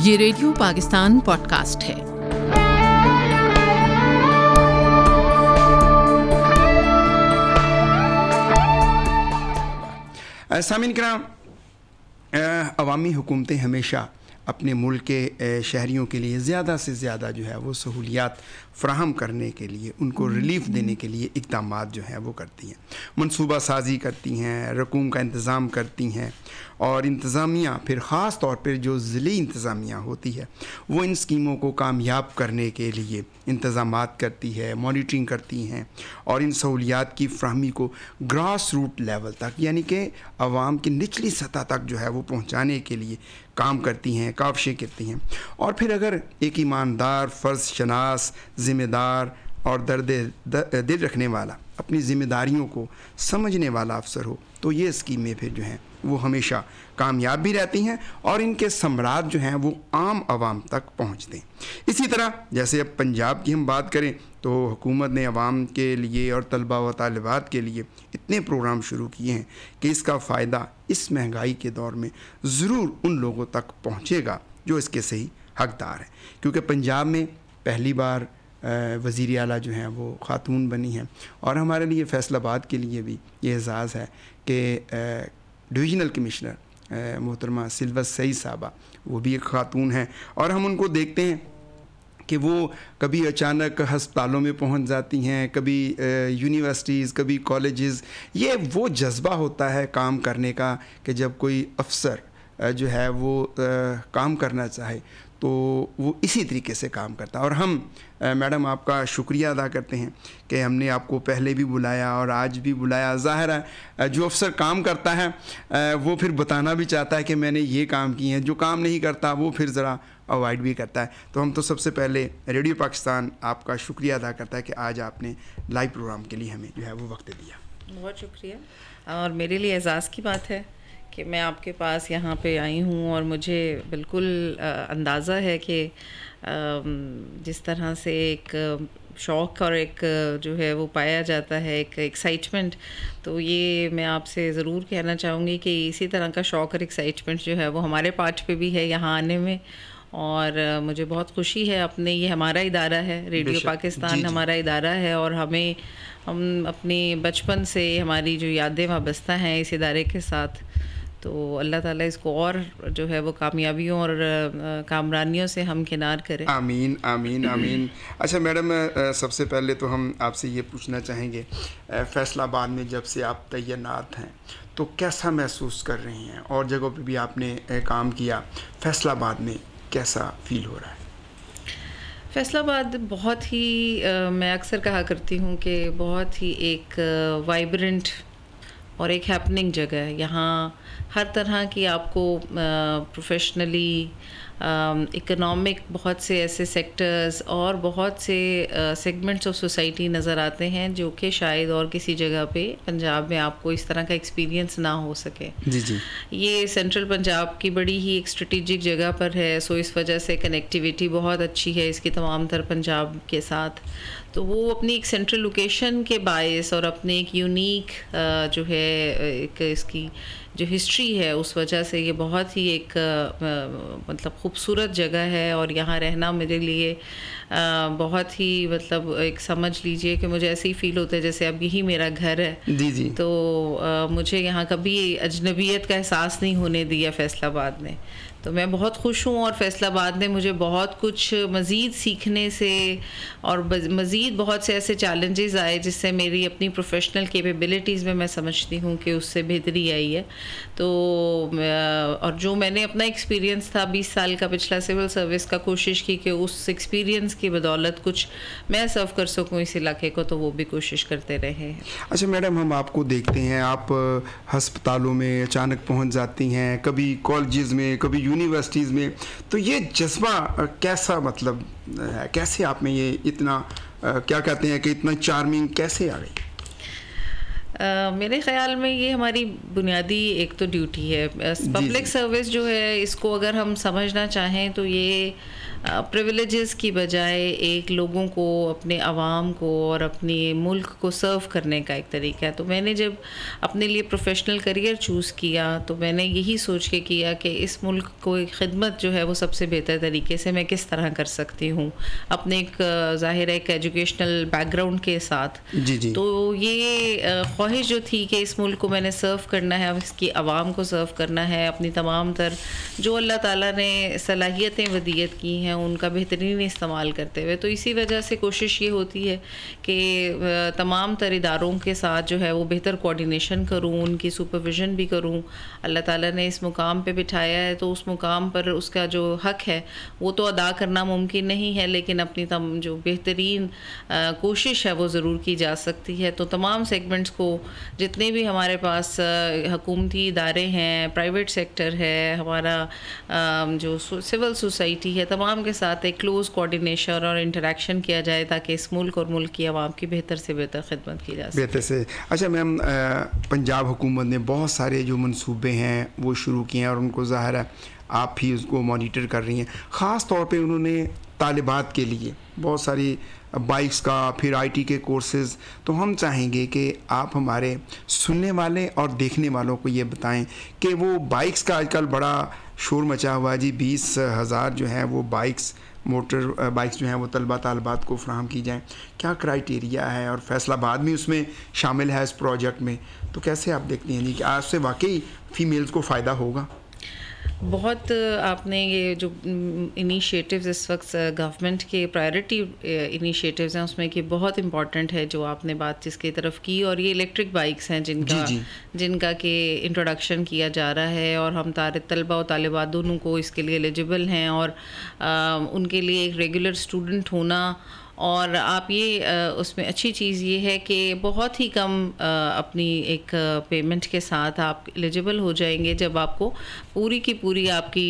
ये radio Pakistan podcast है। सामीन किराम, अवामी हुकूमतें हमेशा अपने मुल्क के शहरियों के लिए ज़्यादा से ज़्यादा जो है वो सहूलियात फ़राहम करने के लिए, उनको रिलीफ़ देने के लिए इक़दामात जो हैं वो करती हैं, मनसूबा साजी करती हैं, रकूम का इंतज़ाम करती हैं। और इंतज़ामिया फिर ख़ास तौर पर जो ज़िली इंतज़ामिया होती है वो इन स्कीमों को कामयाब करने के लिए इंतज़ामात करती है, मॉनिटरिंग करती हैं और इन सहूलियात की फ़राहमी को ग्रास रूट लेवल तक, यानी कि आवाम की निचली सतह तक जो है वो पहुँचाने के लिए काम करती हैं, काविशें करती हैं। और फिर अगर एक ईमानदार, फ़र्ज़ शनास, ज़िम्मेदार और दर्द दिल रखने वाला, अपनी ज़िम्मेदारियों को समझने वाला अफसर हो, तो ये स्कीमें फिर जो हैं वो हमेशा कामयाब भी रहती हैं और इनके समरात जो हैं वो आम आवाम तक पहुँचते हैं। इसी तरह जैसे अब पंजाब की हम बात करें तो हुकूमत ने आवाम के लिए और तलबा व तालिबात के लिए इतने प्रोग्राम शुरू किए हैं कि इसका फ़ायदा इस महंगाई के दौर में ज़रूर उन लोगों तक पहुँचेगा जो इसके सही हकदार हैं। क्योंकि पंजाब में पहली बार वज़ीर आला जो हैं वो ख़ातून बनी हैं और हमारे लिए फैसलाबाद के लिए भी ये एज़ाज़ है कि डिवीज़नल कमिश्नर मोहतरमा सिल्वस सईद साहबा वो भी एक ख़ातून हैं और हम उनको देखते हैं कि वो कभी अचानक हस्पतालों में पहुंच जाती हैं, कभी यूनिवर्सिटीज़, कभी कॉलेजेस। ये वो जज्बा होता है काम करने का कि जब कोई अफसर जो है वो काम करना चाहे तो वो इसी तरीके से काम करता है। और हम मैडम आपका शुक्रिया अदा करते हैं कि हमने आपको पहले भी बुलाया और आज भी बुलाया। ज़ाहिर है जो अफसर काम करता है वो फिर बताना भी चाहता है कि मैंने ये काम किए हैं, जो काम नहीं करता वो फिर ज़रा अवॉइड भी करता है। तो हम तो सबसे पहले रेडियो पाकिस्तान आपका शुक्रिया अदा करता है कि आज आपने लाइव प्रोग्राम के लिए हमें जो है वो वक्त दिया। बहुत शुक्रिया। और मेरे लिए एज़ाज़ की बात है कि मैं आपके पास यहाँ पे आई हूँ और मुझे बिल्कुल अंदाज़ा है कि जिस तरह से एक शौक़ और एक जो है वो पाया जाता है, एक एक्साइटमेंट, तो ये मैं आपसे ज़रूर कहना चाहूँगी कि इसी तरह का शौक़ और एक्साइटमेंट जो है वो हमारे पार्ट पे भी है यहाँ आने में। और मुझे बहुत खुशी है, अपने ये हमारा इदारा है, रेडियो पाकिस्तान हमारा इदारा है और हम अपने बचपन से हमारी जो यादें वाबस्ता हैं इस इदारे के साथ, तो अल्लाह ताला इसको और जो है वो कामयाबियों और कामरानियों से हम किनार करें। आमीन आमीन आमीन। अच्छा मैडम, सबसे पहले तो हम आपसे ये पूछना चाहेंगे, फैसलाबाद में जब से आप तैनात हैं तो कैसा महसूस कर रही हैं और जगहों पे भी आपने काम किया, फैसलाबाद में कैसा फील हो रहा है? फैसलाबाद बहुत ही मैं अक्सर कहा करती हूँ कि बहुत ही एक वाइब्रेंट और एक हैपनिंग जगह है। यहाँ हर तरह की आपको प्रोफेशनली, इकोनॉमिक बहुत से ऐसे सेक्टर्स और बहुत से सेगमेंट्स ऑफ सोसाइटी नज़र आते हैं जो कि शायद और किसी जगह पे पंजाब में आपको इस तरह का एक्सपीरियंस ना हो सके। जी जी। ये सेंट्रल पंजाब की बड़ी ही एक स्ट्रेटेजिक जगह पर है, सो इस वजह से कनेक्टिविटी बहुत अच्छी है इसकी तमाम तर पंजाब के साथ। तो वो अपनी एक सेंट्रल लोकेशन के बायस और अपने एक यूनिक जो है एक इसकी जो हिस्ट्री है उस वजह से ये बहुत ही एक मतलब ख़ूबसूरत जगह है और यहाँ रहना मेरे लिए बहुत ही मतलब एक समझ लीजिए कि मुझे ऐसे ही फ़ील होता है जैसे अब यही मेरा घर है। जी जी। तो मुझे यहाँ कभी अजनबियत का एहसास नहीं होने दिया फैसलाबाद ने, तो मैं बहुत खुश हूँ और फैसलाबाद ने मुझे बहुत कुछ मज़ीद सीखने से और मज़ीद बहुत से ऐसे चैलेंजेस आए जिससे मेरी अपनी प्रोफेशनल कैपेबिलिटीज़ में मैं समझती हूँ कि उससे बेहतरी आई है। तो और जो मैंने अपना एक्सपीरियंस था 20 साल का पिछला सिविल सर्विस का, कोशिश की कि उस एक्सपीरियंस की बदौलत कुछ मैं सर्व कर सकूँ इस इलाके को, तो वो भी कोशिश करते रहे हैं। अच्छा मैडम, हम आपको देखते हैं आप हस्पतालों में अचानक पहुँच जाती हैं, कभी कॉलेजेस में, कभी यूनिवर्सिटीज़ में, तो ये जज्बा कैसा मतलब है, कैसे आप में ये इतना क्या कहते हैं कि इतना चार्मिंग कैसे आ गई? मेरे ख्याल में ये हमारी बुनियादी एक तो ड्यूटी है। पब्लिक सर्विस जो है, इसको अगर हम समझना चाहें तो ये प्रिविलेजेस की बजाय एक लोगों को, अपने आवाम को और अपने मुल्क को सर्व करने का एक तरीका है। तो मैंने जब अपने लिए प्रोफेशनल करियर चूज़ किया तो मैंने यही सोच के किया कि इस मुल्क को एक खिदमत जो है वो सबसे बेहतर तरीके से मैं किस तरह कर सकती हूँ, अपने एक ज़ाहिर है एक एजुकेशनल बैकग्राउंड के साथ। जी। तो ये ख्वाहिश जो थी कि इस मुल्क को मैंने सर्व करना है, इसकी आवाम को सर्व करना है, अपनी तमाम तर जो अल्लाह ताला ने सलाहियतें वदीयत की हैं उनका बेहतरीन इस्तेमाल करते हुए। तो इसी वजह से कोशिश ये होती है कि तमाम तर इदारों के साथ जो है वो बेहतर कोऑर्डिनेशन करूँ, उनकी सुपरविज़न भी करूँ। अल्लाह ताला ने इस मुकाम पे बिठाया है तो उस मुकाम पर उसका जो हक़ है वो तो अदा करना मुमकिन नहीं है, लेकिन अपनी जो बेहतरीन कोशिश है वो ज़रूर की जा सकती है। तो तमाम सेगमेंट्स को, जितने भी हमारे पास हुकूमती इदारे हैं, प्राइवेट सेक्टर है, हमारा जो सिविल सोसाइटी है, तमाम के साथ एक क्लोज़ कोऑर्डिनेशन और इंटरेक्शन किया जाए ताकि इस मुल्क और मुल्क की आवाम की बेहतर से बेहतर खिदमत की जा सके। बेहतर से। अच्छा मैम, पंजाब हुकूमत ने बहुत सारे जो मंसूबे हैं वो शुरू किए हैं और उनको ज़ाहिर है आप भी उसको मॉनिटर कर रही हैं। ख़ास तौर पे उन्होंने तालिबात के लिए बहुत सारी बाइक्स का, फिर आईटी के कोर्सेज़। तो हम चाहेंगे कि आप हमारे सुनने वाले और देखने वालों को ये बताएं कि वो बाइक्स का आजकल बड़ा शोर मचा हुआ है जी, 20,000 जो है वो मोटर बाइक्स जो हैं वो तलबा तालिबात को फ्राहम की जाएं। क्या क्राइटेरिया है और फैसलाबाद भी उसमें शामिल है इस प्रोजेक्ट में, तो कैसे आप देखती हैं जी कि आज से वाकई फ़ीमेल्स को फ़ायदा होगा? बहुत आपने ये जो इनिशिएटिव्स इस वक्त गवर्नमेंट के प्रायोरिटी इनिशिएटिव्स हैं उसमें कि बहुत इम्पॉर्टेंट है जो आपने बात जिसकी तरफ की, और ये इलेक्ट्रिक बाइक्स हैं जिनका कि इंट्रोडक्शन किया जा रहा है और हम तलबा और तालिबात दोनों को इसके लिए एलिजिबल हैं। और उनके लिए एक रेगुलर स्टूडेंट होना, और आप ये उसमें अच्छी चीज़ ये है कि बहुत ही कम अपनी एक पेमेंट के साथ आप एलिजिबल हो जाएंगे जब आपको पूरी की पूरी आपकी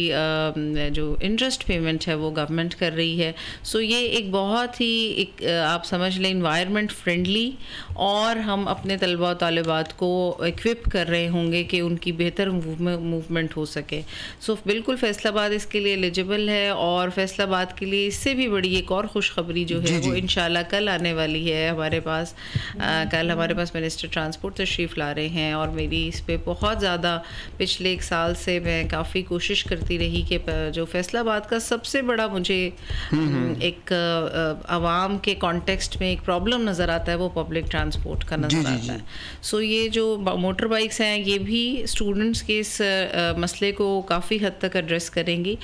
जो इंटरेस्ट पेमेंट है वो गवर्नमेंट कर रही है। सो ये एक बहुत ही एक आप समझ लें इन्वायरमेंट फ्रेंडली, और हम अपने तलबा और तालिबात को इक्विप कर रहे होंगे कि उनकी बेहतर मूवमेंट हो सके। सो बिल्कुल फैसलाबाद इसके लिए एलिजिबल है, और फैसलाबाद के लिए इससे भी बड़ी एक और खुशखबरी जो है वो इंशाल्लाह कल आने वाली है हमारे पास। कल हमारे पास मिनिस्टर ट्रांसपोर्ट तशरीफ़ ला रहे हैं, और मेरी इस पे बहुत ज़्यादा पिछले 1 साल से मैं काफ़ी कोशिश करती रही कि जो फैसलाबाद का सबसे बड़ा मुझे एक आवाम के कॉन्टेक्स्ट में एक प्रॉब्लम नज़र आता है वो पब्लिक ट्रांसपोर्ट का नज़र आता है। सो ये जो मोटर बाइक्स हैं ये भी स्टूडेंट्स के इस मसले को काफ़ी हद तक एड्रेस करेंगी,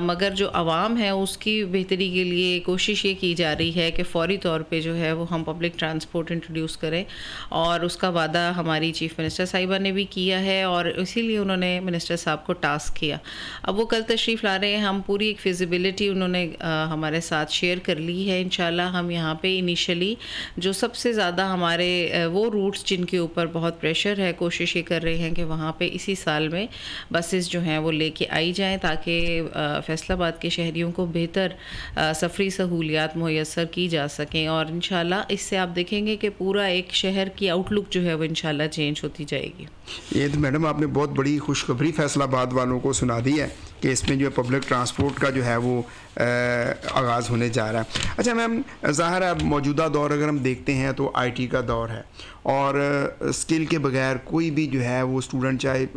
मगर जो आवाम है उसकी बेहतरी के लिए कोशिश ये की जा रही है कि फ़ौरी तौर पे जो है वो हम पब्लिक ट्रांसपोर्ट इंट्रोड्यूस करें, और उसका वादा हमारी चीफ़ मिनिस्टर साहिबा ने भी किया है, और इसीलिए उन्होंने मिनिस्टर साहब को टास्क किया। अब वो कल तशरीफ़ ला रहे हैं, हम पूरी एक फिजिबिलिटी उन्होंने हमारे साथ शेयर कर ली है। इंशाल्लाह हम यहाँ पे इनिशियली जो सबसे ज़्यादा हमारे वो रूट्स जिनके ऊपर बहुत प्रेशर है, कोशिश ये कर रहे हैं कि वहाँ पे इसी साल में बसेस जो हैं वो लेके आई जाएँ ताकि फैसलाबाद के शहरियों को बेहतर सफरी सहूलियात मुयस्सर की जा सकें, और इंशाल्लाह इससे आप देखेंगे कि पूरा एक शहर की आउटलुक जो है वो इंशाल्लाह चेंज होती जाएगी। ये तो मैडम आपने बहुत बड़ी खुशखबरी फैसलाबाद वालों को सुना दी है कि इसमें जो है पब्लिक ट्रांसपोर्ट का जो है वो आगाज़ होने जा रहा है। अच्छा मैम, ज़ाहिर है मौजूदा दौर अगर हम देखते हैं तो आईटी का दौर है, और स्किल के बगैर कोई भी जो है वो स्टूडेंट चाहे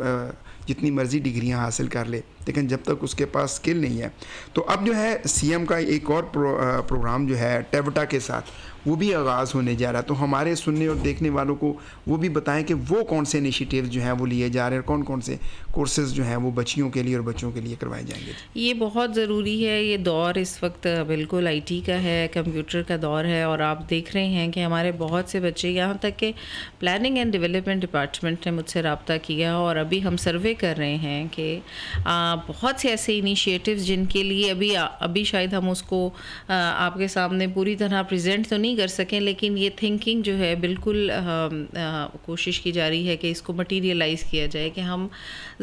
जितनी मर्ज़ी डिग्रियां हासिल कर ले, लेकिन जब तक उसके पास स्किल नहीं है। तो अब जो है सीएम का एक और प्रोग्राम जो है टेवटा के साथ वो भी आगाज़ होने जा रहा है। तो हमारे सुनने और देखने वालों को वो भी बताएं कि वो कौन से इनिशिएटिव्स जो हैं वो लिए जा रहे हैं, और कौन कौन से कोर्सेज़ जो हैं वो बच्चियों के लिए और बच्चों के लिए करवाए जाएंगे। ये बहुत ज़रूरी है। ये दौर इस वक्त बिल्कुल आईटी का है, कंप्यूटर का दौर है, और आप देख रहे हैं कि हमारे बहुत से बच्चे, यहाँ तक कि प्लानिंग एंड डेवलपमेंट डिपार्टमेंट ने मुझसे रब्ता किया और अभी हम सर्वे कर रहे हैं कि बहुत से ऐसे इनिशिएटिव्स जिनके लिए अभी शायद हम उसको आपके सामने पूरी तरह प्रेजेंट तो नहीं कर सकें, लेकिन ये थिंकिंग जो है बिल्कुल कोशिश की जा रही है कि इसको मटीरियलाइज़ किया जाए कि हम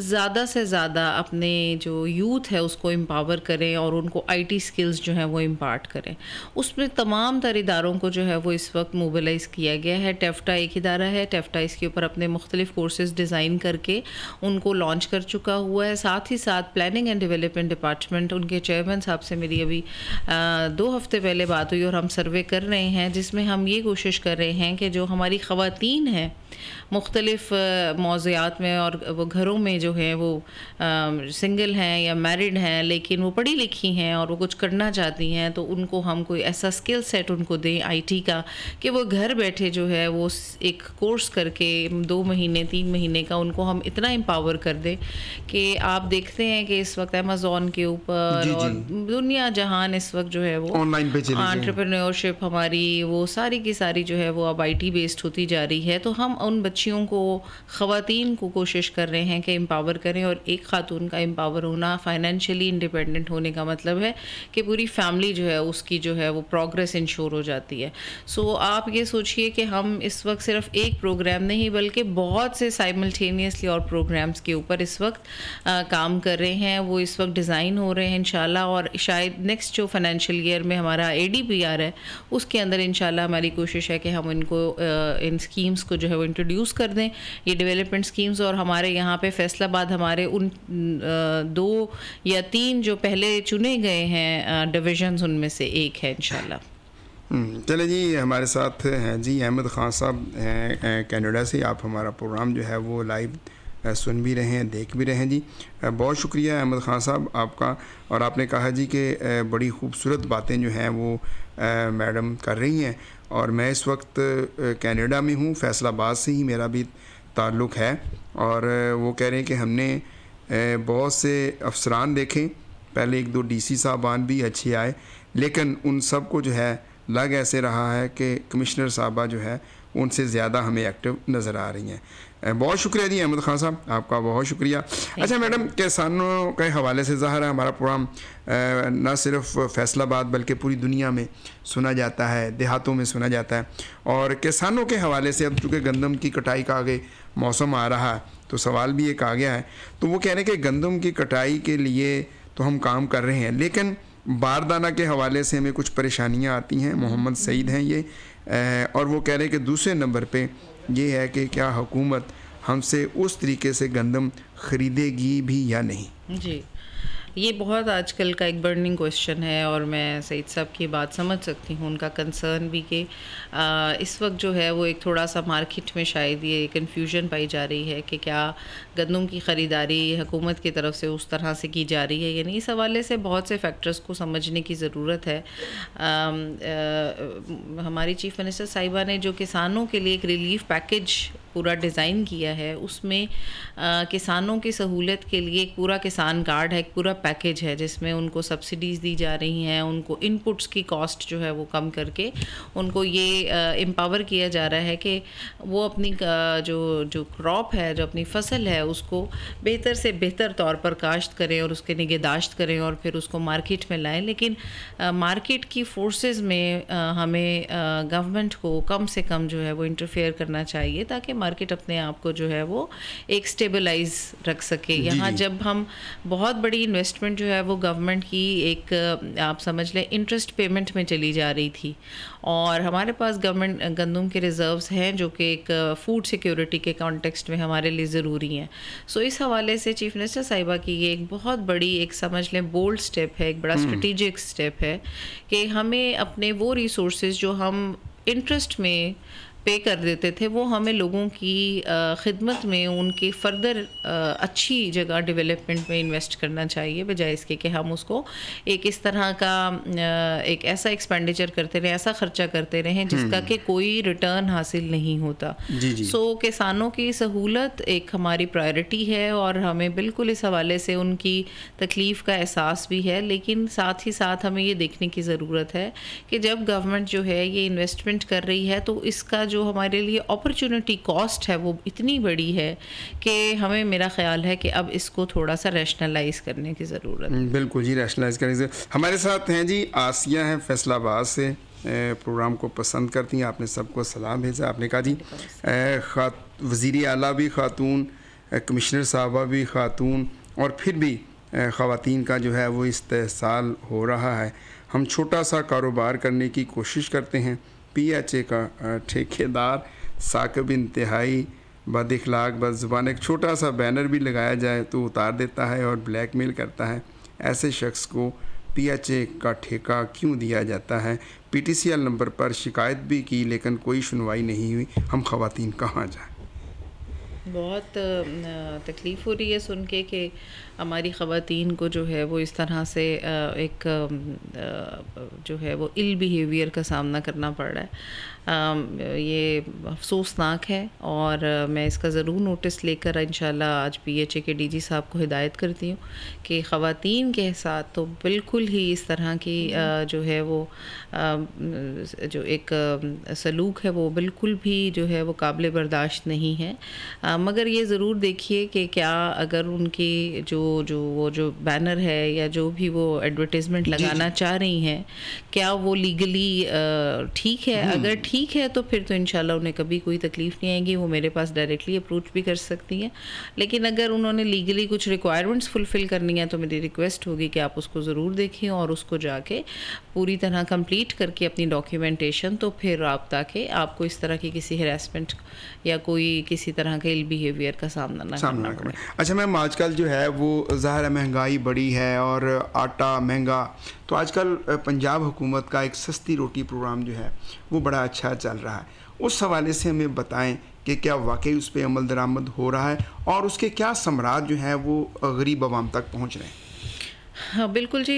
ज़्यादा से ज़्यादा अपने जो यूथ है उसको एम्पावर करें और उनको IT स्किल्स जो हैं वो इम्पार्ट करें। उसमें तमाम तर इदारों को जो है वो इस वक्त मोबिलाइज़ किया गया है। टेफ्टा एक इदारा है, टेफ्टा इसके ऊपर अपने मुख्तलिफ कोर्सेज़ डिज़ाइन करके उनको लॉन्च कर चुका हुआ है। साथ ही साथ प्लानिंग एंड डेवलपमेंट डिपार्टमेंट, उनके चेयरमैन साहब से मेरी अभी 2 हफ्ते पहले बात हुई और हम सर्वे कर रहे हैं जिसमें हम ये कोशिश कर रहे हैं कि जो हमारी ख़वातीन हैं मुख्तलिफ मौज़ूआत में और वो घरों में जो है वो सिंगल हैं या मैरिड हैं लेकिन वो पढ़ी लिखी हैं और वो कुछ करना चाहती हैं, तो उनको हम कोई ऐसा स्किल सेट उनको दें IT का कि वो घर बैठे जो है वो एक कोर्स करके 2 महीने 3 महीने का उनको हम इतना एम्पावर कर दें कि आप देखते हैं कि इस वक्त अमेज़ॉन के ऊपर और दुनिया जहान इस वक्त जो है वो ऑनलाइन पे चली एंटरप्रेन्योरशिप हमारी वो सारी की सारी जो है वो अब IT बेस्ड होती जा रही है। तो हम उन बच्चियों को, ख़वातीन को कोशिश कर रहे हैं कि एम्पावर करें, और एक ख़ातून का एम्पावर होना, फाइनेंशियली इंडिपेंडेंट होने का मतलब है कि पूरी फैमिली जो है उसकी जो है वो प्रोग्रेस इंश्योर हो जाती है। सो आप ये सोचिए कि हम इस वक्त सिर्फ एक प्रोग्राम नहीं बल्कि बहुत से साइमल्टेनियसली और प्रोग्राम्स के ऊपर इस वक्त काम कर रहे हैं। वो इस वक्त डिज़ाइन हो रहे हैं इंशाल्लाह, और शायद नेक्स्ट जो फाइनेंशियल ईयर में हमारा ADPR है उसके अंदर इंशाल्लाह हमारी कोशिश है कि हम इनको इन स्कीम्स को जो है वो इंट्रोड्यूस कर दें, ये डेवलपमेंट स्कीम्स। और हमारे यहाँ पे फैसलाबाद हमारे उन 2 या 3 जो पहले चुने गए हैं डिविजन्स उनमें से एक है इंशाल्लाह। चले जी, हमारे साथ हैं जी अहमद ख़ान साहब हैं कनाडा से। आप हमारा प्रोग्राम जो है वो लाइव सुन भी रहे हैं, देख भी रहे हैं जी। बहुत शुक्रिया अहमद ख़ान साहब आपका। और आपने कहा जी कि बड़ी खूबसूरत बातें जो हैं वो मैडम कर रही हैं, और मैं इस वक्त कनाडा में हूँ, फैसलाबाद से ही मेरा भी ताल्लुक़ है। और वो कह रहे हैं कि हमने बहुत से अफसरान देखे, पहले 1-2 DC साहबान भी अच्छे आए, लेकिन उन सब को जो है लग ऐसे रहा है कि कमिश्नर साहबा जो है उनसे ज़्यादा हमें एक्टिव नज़र आ रही हैं। बहुत शुक्रिया जी अहमद ख़ान साहब, आपका बहुत शुक्रिया। अच्छा मैडम, किसानों के हवाले से ज़ाहिर है हमारा प्रोग्राम न सिर्फ फैसलाबाद बल्कि पूरी दुनिया में सुना जाता है, देहातों में सुना जाता है। और किसानों के हवाले से अब चूँकि गंदम की कटाई का आगे मौसम आ रहा है तो सवाल भी एक आ गया है। तो वो कह रहे हैं कि गंदम की कटाई के लिए तो हम काम कर रहे हैं, लेकिन बारदाना के हवाले से हमें कुछ परेशानियां आती हैं। मोहम्मद सईद हैं ये, और वो कह रहे हैं कि दूसरे नंबर पे ये है कि क्या हुकूमत हमसे उस तरीके से गंदम ख़रीदेगी भी या नहीं। जी, ये बहुत आजकल का एक बर्निंग क्वेश्चन है, और मैं सईद साहब की बात समझ सकती हूँ, उनका कंसर्न भी कि इस वक्त जो है वो एक थोड़ा सा मार्केट में शायद ये कन्फ्यूजन पाई जा रही है कि क्या गंदम की ख़रीदारी हुकूमत की तरफ से उस तरह से की जा रही है या नहीं। इस हवाले से बहुत से फैक्टर्स को समझने की ज़रूरत है। हमारी चीफ़ मिनिस्टर साहिबा ने जो किसानों के लिए एक रिलीफ पैकेज पूरा डिज़ाइन किया है, उसमें किसानों की सहूलत के लिए एक पूरा किसान कार्ड है, एक पूरा पैकेज है जिसमें उनको सब्सिडीज़ दी जा रही हैं, उनको इनपुट्स की कॉस्ट जो है वो कम करके उनको ये एम्पावर किया जा रहा है कि वो अपनी जो क्रॉप है, जो अपनी फसल है, उसको बेहतर से बेहतर तौर पर काश्त करें और उसके निगहदाश्त करें और फिर उसको मार्केट में लाएं। लेकिन मार्केट की फोर्सेस में हमें गवर्नमेंट को कम से कम जो है वो इंटरफेयर करना चाहिए ताकि मार्केट अपने आप को जो है वो एक स्टेबलाइज रख सके। यहाँ जब हम बहुत बड़ी इन्वेस्टमेंट जो है वो गवर्नमेंट की एक आप समझ लें इंटरेस्ट पेमेंट में चली जा रही थी, और हमारे पास गवर्नमेंट गंदम के रिज़र्व्स हैं जो कि एक फूड सिक्योरिटी के कॉन्टेक्स्ट में हमारे लिए ज़रूरी हैं। सो इस हवाले से चीफ मिनिस्टर साहिबा की ये एक बहुत बड़ी एक समझ लें बोल्ड स्टेप है, एक बड़ा स्ट्रेटेजिक स्टेप है कि हमें अपने वो रिसोर्सेज जो हम इंटरेस्ट में पे कर देते थे वो हमें लोगों की खिदमत में उनकी फर्दर अच्छी जगह डेवलपमेंट में इन्वेस्ट करना चाहिए, बजाय इसके कि हम उसको एक इस तरह का एक ऐसा एक्सपेंडिचर करते रहें, ऐसा ख़र्चा करते रहें जिसका कि कोई रिटर्न हासिल नहीं होता। सो किसानों की सहूलत एक हमारी प्रायोरिटी है और हमें बिल्कुल इस हवाले से उनकी तकलीफ़ का एहसास भी है, लेकिन साथ ही साथ हमें ये देखने की ज़रूरत है कि जब गवर्नमेंट जो है ये इन्वेस्टमेंट कर रही है तो इसका जो हमारे लिए अपॉर्चुनिटी कॉस्ट है वो इतनी बड़ी है कि हमें, मेरा ख्याल है कि अब इसको थोड़ा सा रैशनलाइज करने की ज़रूरत है। बिल्कुल जी, रैशनलाइज करने से। हमारे साथ हैं जी आसिया हैं फैसलाबाद से, प्रोग्राम को पसंद करती हैं। आपने सबको सलाम भेजा। आपने कहा जी वज़ीर आला भी ख़ातून, कमिश्नर साहबा भी ख़ातून, और फिर भी ख़वातीन का जो है वो इस्तेहसाल हो रहा है। हम छोटा सा कारोबार करने की कोशिश करते हैं। PHA का ठेकेदार साकिब इंतहाई बद इखलाक बद ज़ुबान, एक छोटा सा बैनर भी लगाया जाए तो उतार देता है और ब्लैकमेल करता है। ऐसे शख्स को PHA का ठेका क्यों दिया जाता है? PTCL नंबर पर शिकायत भी की लेकिन कोई सुनवाई नहीं हुई। हम ख़वातीन कहाँ जाएँ? बहुत तकलीफ़ हो रही है सुन के कि हमारी ख़वातीन को जो है वो इस तरह से एक जो है वो इल बिहेवियर का सामना करना पड़ रहा है। ये अफसोसनाक है और मैं इसका ज़रूर नोटिस लेकर इंशाल्लाह आज PHA के DG साहब को हिदायत करती हूँ कि ख़वातीन के साथ तो बिल्कुल ही इस तरह की जो है वो जो एक सलूक है वो बिल्कुल भी जो है वो काबिल बर्दाश्त नहीं है। मगर ये ज़रूर देखिए कि क्या अगर उनकी जो बैनर है या जो भी वो एडवर्टाइजमेंट लगाना चाह रही हैं, क्या वो लीगली ठीक है? अगर ठीक है तो फिर तो इंशाल्लाह उन्हें कभी कोई तकलीफ़ नहीं आएगी, वो मेरे पास डायरेक्टली अप्रोच भी कर सकती हैं। लेकिन अगर उन्होंने लीगली कुछ रिक्वायरमेंट्स फुलफ़िल करनी है तो मेरी रिक्वेस्ट होगी कि आप उसको ज़रूर देखें और उसको जाके पूरी तरह कंप्लीट करके अपनी डॉक्यूमेंटेशन, तो फिर आप ताकि आपको इस तरह की किसी हरासमेंट या कोई किसी तरह के इल बिहेवियर का सामना करना पड़े। अच्छा मैम, आजकल जो है वो ज़ाहिर है महंगाई बढ़ी है और आटा महंगा, तो आजकल पंजाब हुकूमत का एक सस्ती रोटी प्रोग्राम जो है वो बड़ा अच्छा चल रहा है। उस हवाले से हमें बताएं कि क्या वाकई उस पर अमल दरामद हो रहा है और उसके क्या समरात जो हैं वो गरीब आवाम तक पहुँच रहे हैं? हाँ बिल्कुल जी,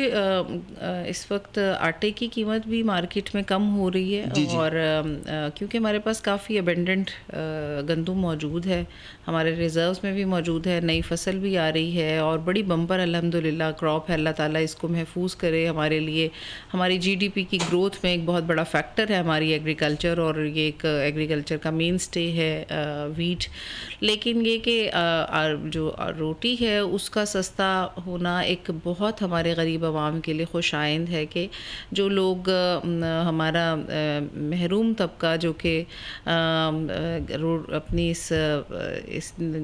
इस वक्त आटे की कीमत भी मार्केट में कम हो रही है जी। और क्योंकि हमारे पास काफ़ी अबेंडेंट गंदम मौजूद है, हमारे रिज़र्व्स में भी मौजूद है, नई फसल भी आ रही है और बड़ी बम्पर अल्हम्दुलिल्लाह क्रॉप है। अल्लाह ताला इसको महफूज करे हमारे लिए। हमारी GDP की ग्रोथ में एक बहुत बड़ा फैक्टर है हमारी एग्रीकल्चर, और ये एक एग्रीकल्चर का मेन स्टे है वीट। लेकिन ये कि जो रोटी है उसका सस्ता होना एक बहुत हमारे गरीब आवाम के लिए खुश आइंद है कि जो लोग हमारा महरूम तबका जो कि अपनी इस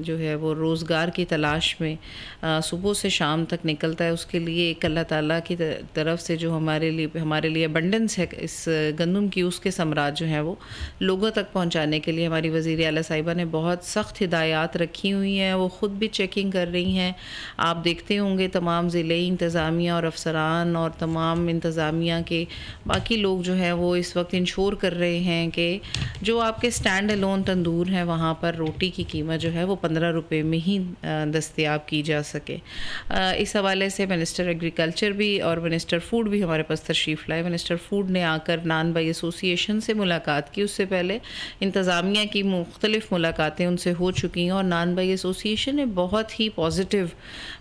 जो है वो रोज़गार की तलाश में सुबह से शाम तक निकलता है, उसके लिए एक अल्लाह ताला की तरफ से जो हमारे लिए अबंडेंस है इस गंदम की, उसके समरात जो हैं वो लोगों तक पहुंचाने के लिए हमारी वज़ीर आला साहिबा ने बहुत सख्त हिदायत रखी हुई हैं। वो ख़ुद भी चेकिंग कर रही हैं। आप देखते होंगे तमाम ज़िले इंतज़ामिया और अफसरान और तमाम इंतज़ामिया के बाकी लोग जो हैं वो इस वक्त इंश्योर कर रहे हैं कि जो आपके स्टैंड अलोन तंदूर हैं वहाँ पर रोटी की कीमत जो है वो 15 रुपये में ही दस्तयाब की जा सके। इस हवाले से मिनिस्टर एग्रीकल्चर भी और मिनिस्टर फूड भी हमारे पास तशरीफ़ लाए। मिनिस्टर फूड ने आकर नान बाई एसोसिएशन से मुलाकात की, उससे पहले इंतज़ामिया की मुख्तलिफ़ मुलाकातें उनसे हो चुकी हैं और नान बाई एसोसिएशन ने बहुत ही पॉजिटिव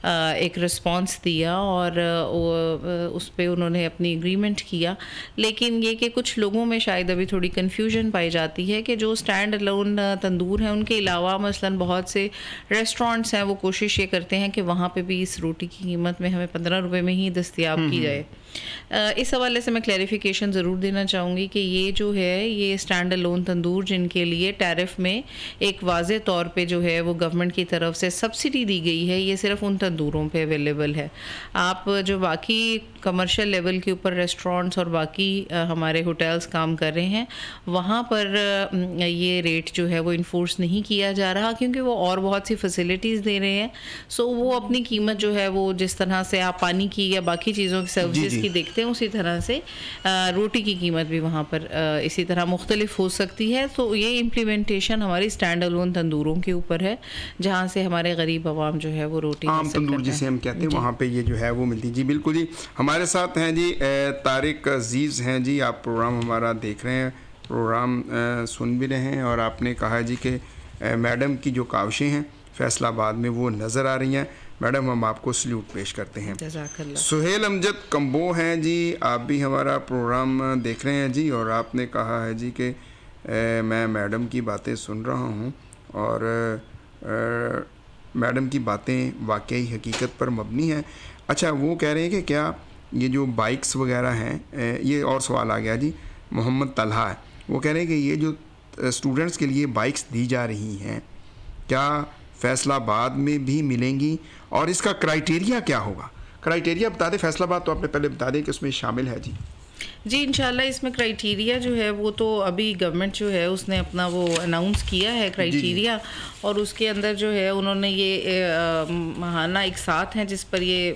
एक रिस्पॉन्स दिया और उस पर उन्होंने अपनी एग्रीमेंट किया। लेकिन ये कि कुछ लोगों में शायद अभी थोड़ी कन्फ्यूजन पाई जाती है कि जो स्टैंड अलोन तंदूर हैं उनके अलावा मसलन बहुत से रेस्टोरेंट्स हैं, वो कोशिश ये करते हैं कि वहाँ पे भी इस रोटी की कीमत में हमें 15 रुपये में ही दस्तयाब की जाए। इस हवाले से मैं क्लैरिफिकेशन ज़रूर देना चाहूँगी कि ये जो है ये स्टैंड अलोन तंदूर जिनके लिए टैरिफ में एक वाज़े तौर पे जो है वो गवर्नमेंट की तरफ से सब्सिडी दी गई है, ये सिर्फ उन तंदूरों पे अवेलेबल है। आप जो बाकी कमर्शियल लेवल के ऊपर रेस्टोरेंट्स और बाकी हमारे होटल्स काम कर रहे हैं वहाँ पर ये रेट जो है वो इन्फोर्स नहीं किया जा रहा, क्योंकि वो और बहुत सी फैसिलिटीज़ दे रहे हैं। सो वो अपनी कीमत जो है वो जिस तरह से आप पानी की या बाकी चीज़ों की सर्विसेज की देखते हैं उसी तरह से रोटी की कीमत भी वहाँ पर इसी तरह मुख्तलिफ हो सकती है। तो ये इम्प्लीमेंटेशन हमारी स्टैंड अलोन तंदूरों के ऊपर है जहाँ से हमारे गरीब आवाम जो है वो रोटी आम तंदूर जिसे हम कहते हैं वहाँ पे ये जो है वो मिलती। जी बिल्कुल जी, हमारे साथ हैं जी तारिक अजीज़ हैं जी। आप प्रोग्राम हमारा देख रहे हैं, प्रोग्राम सुन भी रहे हैं और आपने कहा जी कि मैडम की जो काविशें हैं फैसलाबाद में वो नज़र आ रही हैं। मैडम हम आपको सल्यूट पेश करते हैं। सुहेल अमजद कम्बो हैं जी, आप भी हमारा प्रोग्राम देख रहे हैं जी और आपने कहा है जी कि मैं मैडम की बातें सुन रहा हूँ और मैडम की बातें वाकई हकीकत पर मबनी हैं। अच्छा, वो कह रहे हैं कि क्या ये जो बाइक्स वगैरह हैं, ये और सवाल आ गया जी, मोहम्मद तलहा है, वो कह रहे हैं कि ये जो स्टूडेंट्स के लिए बाइक्स दी जा रही हैं क्या फैसलाबाद में भी मिलेंगी और इसका क्राइटेरिया क्या होगा? क्राइटेरिया बता दें, फैसलाबाद तो आपने पहले बता दें कि उसमें शामिल है जी। जी इंशाल्लाह इसमें क्राइटेरिया जो है वो तो अभी गवर्नमेंट जो है उसने अपना वो अनाउंस किया है क्राइटेरिया, और उसके अंदर जो है उन्होंने ये माहाना एक साथ हैं जिस पर ये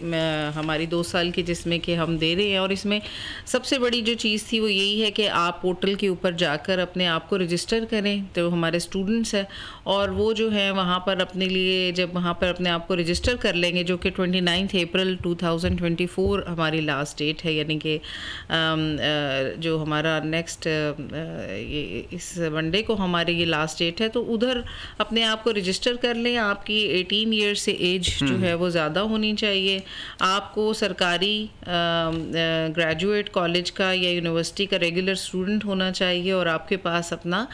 हमारी 2 साल की जिसमें कि हम दे रहे हैं। और इसमें सबसे बड़ी जो चीज़ थी वो यही है कि आप पोर्टल के ऊपर जाकर अपने आप को रजिस्टर करें, तो हमारे स्टूडेंट्स हैं और वो जो है वहाँ पर अपने लिए जब वहाँ पर अपने आप को रजिस्टर कर लेंगे, जो कि 29 अप्रैल 2024 हमारी लास्ट डेट है, यानी कि जो हमारा नेक्स्ट इस वनडे को हमारे ये लास्ट डेट है, तो उधर अपने आप को रजिस्टर कर लें। आपकी 18 ईयर्स से एज जो है वो ज़्यादा होनी चाहिए। आपको सरकारी ग्रेजुएट कॉलेज का या यूनिवर्सिटी का रेगुलर स्टूडेंट होना चाहिए और आपके पास अपना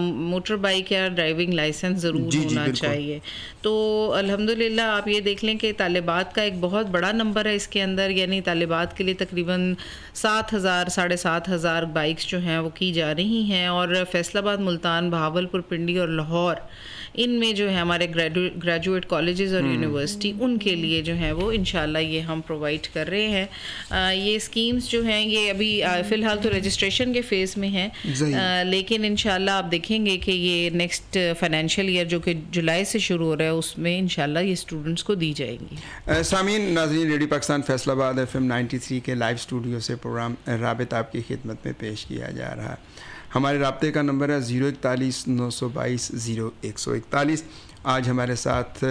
मोटर बाइक या ड्राइविंग लाइसेंस ज़रूर होना चाहिए। तो अल्हम्दुलिल्लाह आप ये देख लें कि तालिबात का एक बहुत बड़ा नंबर है इसके अंदर, यानी तालिबात के लिए तकरीबन 7,000 साढ़े 7,000 बाइक्स जो हैं वो की जा रही हैं। और फैसलाबाद, मुल्तान, बहावलपुर, पिंडी और लाहौर, इनमें जो है हमारे ग्रेजुएट कॉलेजेस और यूनिवर्सिटी, उनके लिए जो है वो इंशाल्लाह ये हम प्रोवाइड कर रहे हैं। ये स्कीम्स जो हैं ये अभी फ़िलहाल तो रजिस्ट्रेशन के फेज़ में हैं, लेकिन इंशाल्लाह आप देखेंगे कि ये नेक्स्ट फाइनेंशियल ईयर जो कि जुलाई से शुरू हो रहा है उसमें इंशाल्लाह ये स्टूडेंट्स को दी जाएंगी। सामीन नाज़रीन, रेडियो पाकिस्तान फैसलाबाद FM 93 के लाइव स्टूडियो से प्रोग्राम राबित आपकी खिदमत में पेश किया जा रहा है। हमारे राब्ते का नंबर है 041 922 0141। आज हमारे साथ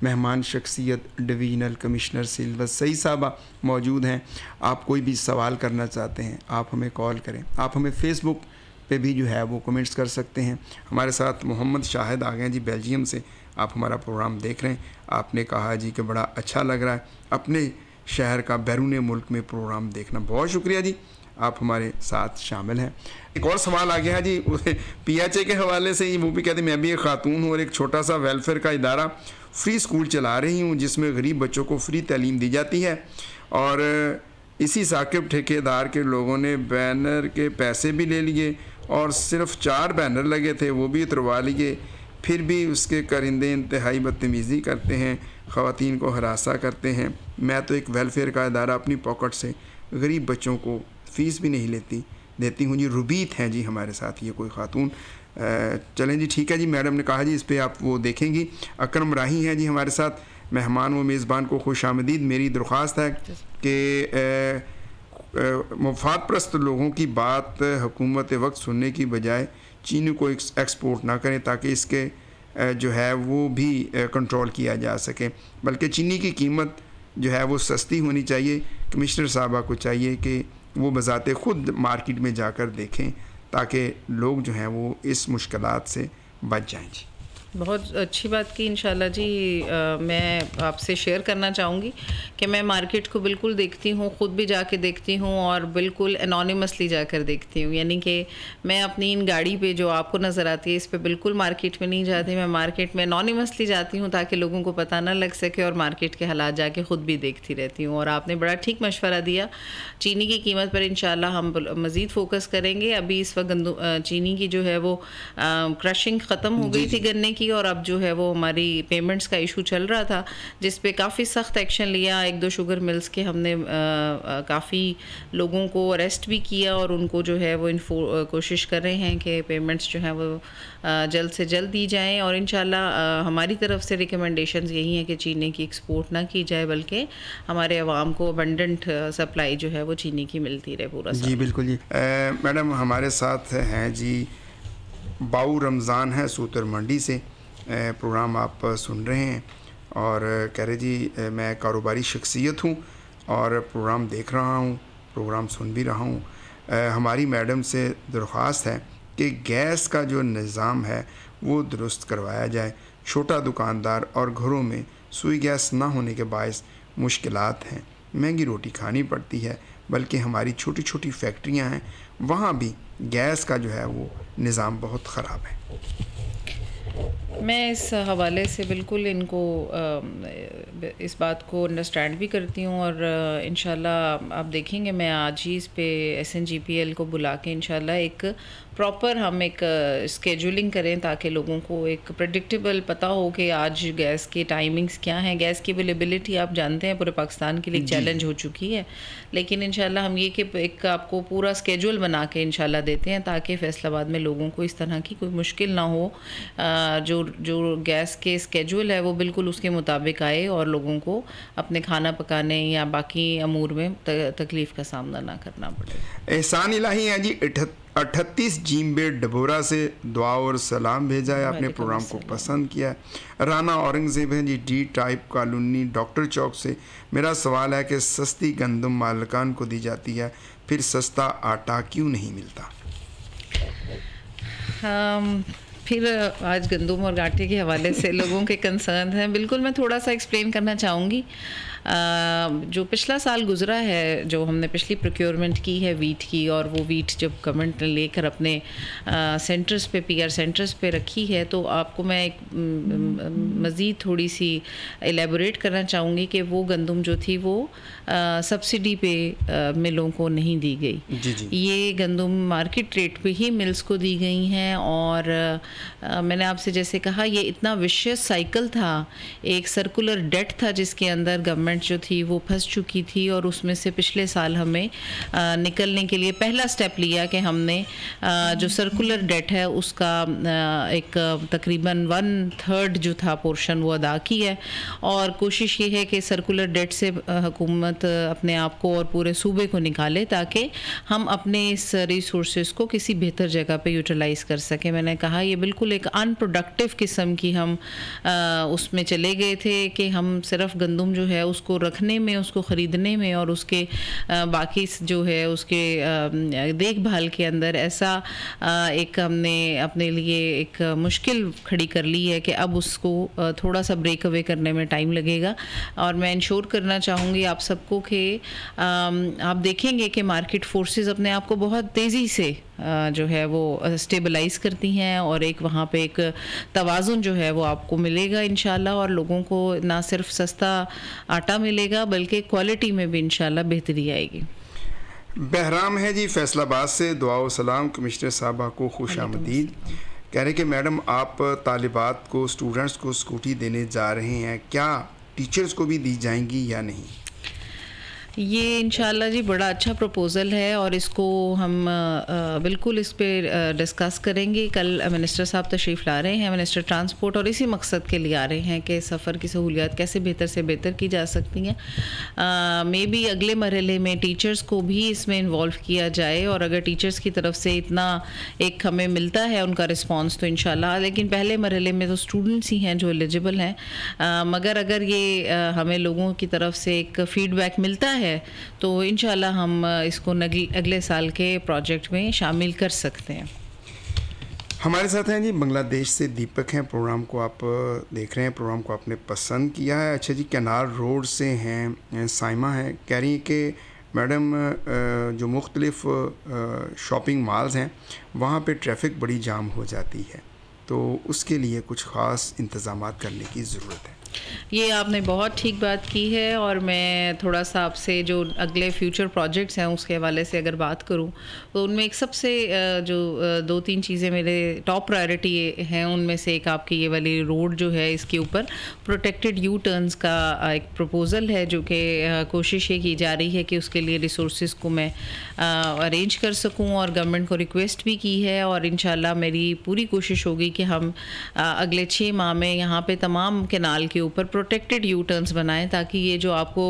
मेहमान शख्सियत डिवीज़नल कमिश्नर सिल्वर सईद साहबा मौजूद हैं। आप कोई भी सवाल करना चाहते हैं आप हमें कॉल करें, आप हमें फ़ेसबुक पे भी जो है वो कमेंट्स कर सकते हैं। हमारे साथ मोहम्मद शाहिद आ गए जी बेल्जियम से, आप हमारा प्रोग्राम देख रहे हैं। आपने कहा जी कि बड़ा अच्छा लग रहा है अपने शहर का बैरून मुल्क में प्रोग्राम देखना, बहुत शुक्रिया जी, आप हमारे साथ शामिल हैं। एक और सवाल आ गया है जी PHA के हवाले से, वो भी कहते हैं मैं भी एक खातून हूँ और एक छोटा सा वेलफेयर का इदारा फ्री स्कूल चला रही हूँ जिसमें गरीब बच्चों को फ्री तालीम दी जाती है, और इसी साकिब ठेकेदार के लोगों ने बैनर के पैसे भी ले लिए और सिर्फ 4 बैनर लगे थे वो भी उतरवा लिए, फिर भी उसके कारिंदे इंतहाई बदतमीज़ी करते हैं, ख़वातीन को हरासा करते हैं। मैं तो एक वेलफेयर का इदारा अपनी पॉकेट से गरीब बच्चों को फ़ीस भी नहीं देती हूँ जी। रुबीत हैं जी हमारे साथ ये कोई ख़ातून। चलें जी, ठीक है जी, मैडम ने कहा जी इस पर आप वो देखेंगी। अकरम राही हैं जी हमारे साथ, मेहमान व मेज़बान को खुश आमदीद। मेरी दरख्वास्त है कि मुफाद परस्त लोगों की बात हुकूमत वक्त सुनने की बजाय चीनी को एक्सपोर्ट ना करें ताकि इसके जो है वो भी कंट्रोल किया जा सके, बल्कि चीनी की कीमत जो है वो सस्ती होनी चाहिए। कमिश्नर साहबा को चाहिए कि वो बज़ाते ख़ुद मार्केट में जाकर देखें ताकि लोग जो हैं वो इस मुश्किलात से बच जाएं जी। बहुत अच्छी बात की इंशाल्लाह जी। मैं आपसे शेयर करना चाहूँगी कि मैं मार्केट को बिल्कुल देखती हूँ, ख़ुद भी जाके देखती हूँ और बिल्कुल एनोनिमसली जाकर देखती हूँ, यानी कि मैं अपनी इन गाड़ी पे जो आपको नज़र आती है इस पे बिल्कुल मार्केट में नहीं जाती, मैं मार्केट में एनोनिमसली जाती हूँ ताकि लोगों को पता ना लग सके, और मार्केट के हालात जाके ख़ुद भी देखती रहती हूँ। और आपने बड़ा ठीक मशवरा दिया, चीनी की कीमत पर इंशाल्लाह हम मज़ीद फ़ोकस करेंगे। अभी इस वक्त चीनी की जो है वो क्रशिंग ख़त्म हो गई थी गन्ने की, और अब जो है वो हमारी पेमेंट्स का इशू चल रहा था जिस पे काफ़ी सख्त एक्शन लिया। 1-2 शुगर मिल्स के हमने काफ़ी लोगों को अरेस्ट भी किया और उनको जो है वो कोशिश कर रहे हैं कि पेमेंट्स जो हैं वो जल्द से जल्द दी जाएं। और इंशाल्लाह हमारी तरफ से रिकमेंडेशंस यही हैं कि चीनी की एक्सपोर्ट ना की जाए, बल्कि हमारे अवाम को अबंडेंट सप्लाई जो है वो चीनी की मिलती रहे पूरा साल। जी बिल्कुल जी। मैडम हमारे साथ हैं जी बाऊ रमज़ान है सूतर मंडी से, प्रोग्राम आप सुन रहे हैं और कह रहे जी मैं कारोबारी शख्सियत हूँ और प्रोग्राम देख रहा हूँ, प्रोग्राम सुन भी रहा हूँ। हमारी मैडम से दरख्वास्त है कि गैस का जो निज़ाम है वो दुरुस्त करवाया जाए। छोटा दुकानदार और घरों में सुई गैस ना होने के बायस मुश्किलात हैं, महंगी रोटी खानी पड़ती है, बल्कि हमारी छोटी छोटी फैक्ट्रियाँ हैं वहाँ भी गैस का जो है वो निज़ाम बहुत ख़राब है। मैं इस हवाले से बिल्कुल इनको इस बात को अंडरस्टैंड भी करती हूँ और इंशाल्लाह आप देखेंगे मैं आज ही इस पे SNGPL को बुला के इंशाल्लाह एक प्रॉपर हम एक स्केड्यूलिंग करें ताकि लोगों को एक प्रेडिक्टेबल पता हो कि आज गैस के टाइमिंग्स क्या हैं। गैस की अवेलेबिलिटी आप जानते हैं पूरे पाकिस्तान के लिए एक चैलेंज हो चुकी है, लेकिन इंशाल्लाह हम ये कि एक आपको पूरा स्केड्यूल बना के इंशाल्लाह देते हैं ताकि फैसलाबाद में लोगों को इस तरह की कोई मुश्किल ना हो। जो गैस के स्केड्यूल है वो बिल्कुल उसके मुताबिक आए और लोगों को अपने खाना पकाने या बाकी अमूर में तकलीफ़ का सामना ना करना पड़े। एहसान इलाही है जी 38 जिम्बे डबोरा से दुआ और सलाम भेजा है, आपने प्रोग्राम को पसंद किया है। राना औरंगजेब हैं जी D टाइप कॉलोनी डॉक्टर चौक से। मेरा सवाल है कि सस्ती गंदम मालकान को दी जाती है, फिर सस्ता आटा क्यों नहीं मिलता? फिर आज गंदम और आटे के हवाले से लोगों के कंसर्न हैं, बिल्कुल मैं थोड़ा सा एक्सप्लेन करना चाहूँगी। जो पिछला साल गुज़रा है, जो हमने पिछली प्रोक्योरमेंट की है वीट की, और वो वीट जब गवर्नमेंट ने लेकर अपने सेंटर्स पे PR सेंटर्स पे रखी है, तो आपको मैं एक मज़ीद थोड़ी सी एलेबोरेट करना चाहूँगी कि वो गंदम जो थी वो सब्सिडी पे मिलों को नहीं दी गई। जी। ये गंदम मार्केट रेट पे ही मिल्स को दी गई हैं। और मैंने आपसे जैसे कहा, ये इतना विशियस साइकिल था, एक सर्कुलर डेट था जिसके अंदर गवर्नमेंट जो थी वो फंस चुकी थी, और उसमें से पिछले साल हमें निकलने के लिए पहला स्टेप लिया कि हमने जो सर्कुलर डेट है उसका एक तकरीबन 1/3 जो था पोर्शन वो अदा की है। और कोशिश ये है कि सर्कुलर डेट से हुकूमत अपने आप को और पूरे सूबे को निकाले ताकि हम अपने इस रिसोर्सेज को किसी बेहतर जगह पे यूटिलाइज़ कर सकें। मैंने कहा ये बिल्कुल एक अनप्रोडक्टिव किस्म की हम उसमें चले गए थे कि हम सिर्फ गंदम जो है उसको रखने में, उसको ख़रीदने में और उसके बाकी जो है उसके देखभाल के अंदर ऐसा एक हमने अपने लिए एक मुश्किल खड़ी कर ली है कि अब उसको थोड़ा सा ब्रेक अवे करने में टाइम लगेगा। और मैं इंश्योर करना चाहूँगी आप सबको कि आप देखेंगे कि मार्केट फोर्सेस अपने आप को बहुत तेज़ी से जो है वो स्टेबलाइज़ करती हैं, और एक वहाँ पे एक तवाज़ुन जो है वो आपको मिलेगा इंशाल्लाह, और लोगों को ना सिर्फ सस्ता आटा मिलेगा बल्कि क्वालिटी में भी इंशाल्लाह बेहतरी आएगी। बहराम है जी फैसलाबाद से। दुआ व सलाम कमिश्नर साहबा को खुश आमदीद। कह रहे कि मैडम आप तालिबात को, स्टूडेंट्स को स्कूटी देने जा रहे हैं, क्या टीचर्स को भी दी जाएंगी या नहीं? ये इंशाल्लाह जी बड़ा अच्छा प्रपोज़ल है और इसको हम बिल्कुल इस पे डिस्कस करेंगे। कल मिनिस्टर साहब तशरीफ़ ला रहे हैं, मिनिस्टर ट्रांसपोर्ट, और इसी मकसद के लिए आ रहे हैं कि सफ़र की सहूलियात कैसे बेहतर से बेहतर की जा सकती हैं। मे बी अगले मरहले में टीचर्स को भी इसमें इन्वॉल्व किया जाए, और अगर टीचर्स की तरफ से इतना एक हमें मिलता है उनका रिस्पॉन्स तो इंशाल्लाह, लेकिन पहले मरहले में तो स्टूडेंट्स ही हैं जो एलिजिबल हैं। मगर अगर ये हमें लोगों की तरफ से एक फ़ीडबैक मिलता है तो इंशाल्लाह हम इसको अगले साल के प्रोजेक्ट में शामिल कर सकते हैं। हमारे साथ हैं जी बांग्लादेश से दीपक हैं। प्रोग्राम को आप देख रहे हैं, प्रोग्राम को आपने पसंद किया है। अच्छा जी, कैनाल रोड से हैं साइमा हैं, कह रही हैं कि मैडम जो मुख्तलिफ शॉपिंग मॉल्स हैं वहाँ पे ट्रैफिक बड़ी जाम हो जाती है, तो उसके लिए कुछ ख़ास इंतज़ामात करने की ज़रूरत है। ये आपने बहुत ठीक बात की है, और मैं थोड़ा सा आपसे जो अगले फ्यूचर प्रोजेक्ट्स हैं उसके हवाले से अगर बात करूं तो उनमें एक सबसे जो 2-3 चीज़ें मेरे टॉप प्रायोरिटी हैं, उनमें से एक आपकी ये वाली रोड जो है इसके ऊपर प्रोटेक्टेड यू टर्न्स का एक प्रपोज़ल है, जो कि कोशिश ये की जा रही है कि उसके लिए रिसोर्सेज को मैं अरेंज कर सकूं, और गवर्नमेंट को रिक्वेस्ट भी की है। और इंशाल्लाह मेरी पूरी कोशिश होगी कि हम अगले 6 माह में यहाँ पे तमाम कैनाल के ऊपर प्रोटेक्टेड यू टर्न्स बनाएं, ताकि ये जो आपको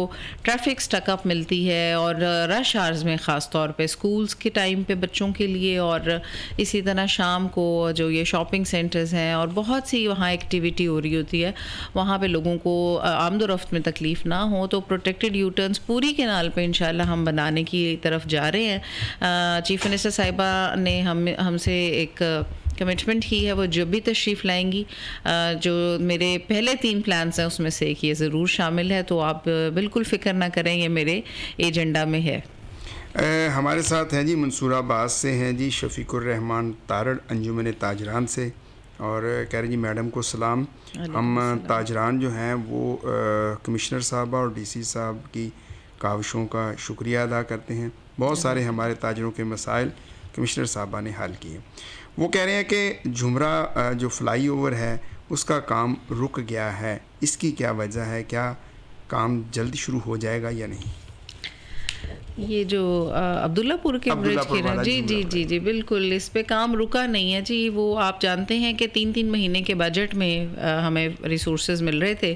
ट्रैफिक स्टकअप मिलती है और रश आवर्स में ख़ास तौर पे स्कूल्स के टाइम पे बच्चों के लिए, और इसी तरह शाम को जो ये शॉपिंग सेंटर्स हैं और बहुत सी वहाँ एक्टिविटी हो रही होती है, वहाँ पे लोगों को आमदोरफ्त में तकलीफ़ ना हो, तो प्रोटेक्टेड यू टर्न्स पूरी कैनाल पे इंशाल्लाह हम बनाने की तरफ जा रहे हैं। चीफ मिनिस्टर साहिबा ने हमसे एक कमिटमेंट की है, वो जब भी तशरीफ़ लाएंगी जो मेरे पहले 3 प्लान्स हैं उसमें से एक ये ज़रूर शामिल है, तो आप बिल्कुल फ़िक्र ना करें, ये मेरे एजेंडा में है। हमारे साथ हैं जी मंसूराबाद से हैं जी शफीकुर रहमान तारड़ अंजुमन ताजरान से, और कह रहे जी मैडम को सलाम। हम ताजरान जो हैं वो कमिश्नर साहबा और डीसी साहब की काविशों का शुक्रिया अदा करते हैं। बहुत सारे हमारे ताजरों के मसाइल कमिश्नर साहबा ने हल किए। वो कह रहे हैं कि झुमरा जो फ्लाई ओवर है उसका काम रुक गया है, इसकी क्या वजह है? क्या काम जल्द शुरू हो जाएगा या नहीं? ये जो अब्दुल्लापुर के ब्रिज की ना, जी जी जी जी बिल्कुल, इस पे काम रुका नहीं है जी। वो आप जानते हैं कि 3-3 महीने के बजट में हमें रिसोर्सेज मिल रहे थे,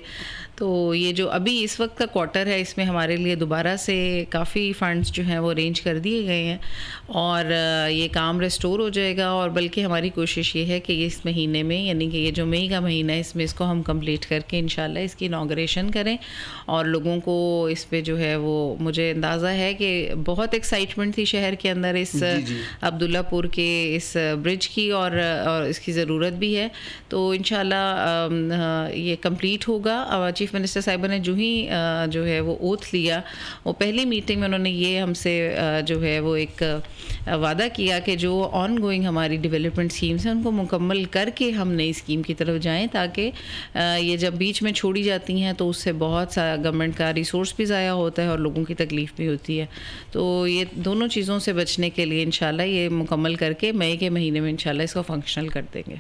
तो ये जो अभी इस वक्त का क्वार्टर है इसमें हमारे लिए दोबारा से काफ़ी फ़ंड्स जो हैं वो अरेंज कर दिए गए हैं और ये काम रिस्टोर हो जाएगा। और बल्कि हमारी कोशिश ये है कि इस महीने में, यानी कि ये जो मई का महीना है, इसमें इसको हम कंप्लीट करके इंशाल्लाह इसकी इनॉग्रेशन करें। और लोगों को इस पे जो है वो, मुझे अंदाज़ा है कि बहुत एक्साइटमेंट थी शहर के अंदर इस अब्दुल्लापुर के इस ब्रिज की, और इसकी ज़रूरत भी है। तो इंशाल्लाह ये कंप्लीट होगा। चीफ मिनिस्टर साहिबा ने जो ही जो है वो ओथ लिया, वो पहली मीटिंग में उन्होंने ये हमसे जो है वो एक वादा किया कि जो ऑन गोइंग हमारी डेवलपमेंट स्कीम्स हैं उनको मुकम्मल करके हम नई स्कीम की तरफ जाएं, ताकि ये जब बीच में छोड़ी जाती हैं तो उससे बहुत सा गवर्नमेंट का रिसोर्स भी ज़ाया होता है और लोगों की तकलीफ़ भी होती है। तो ये दोनों चीज़ों से बचने के लिए इंशाल्लाह ये मुकम्मल करके मई के महीने में इंशाल्लाह इसको फंक्शनल कर देंगे।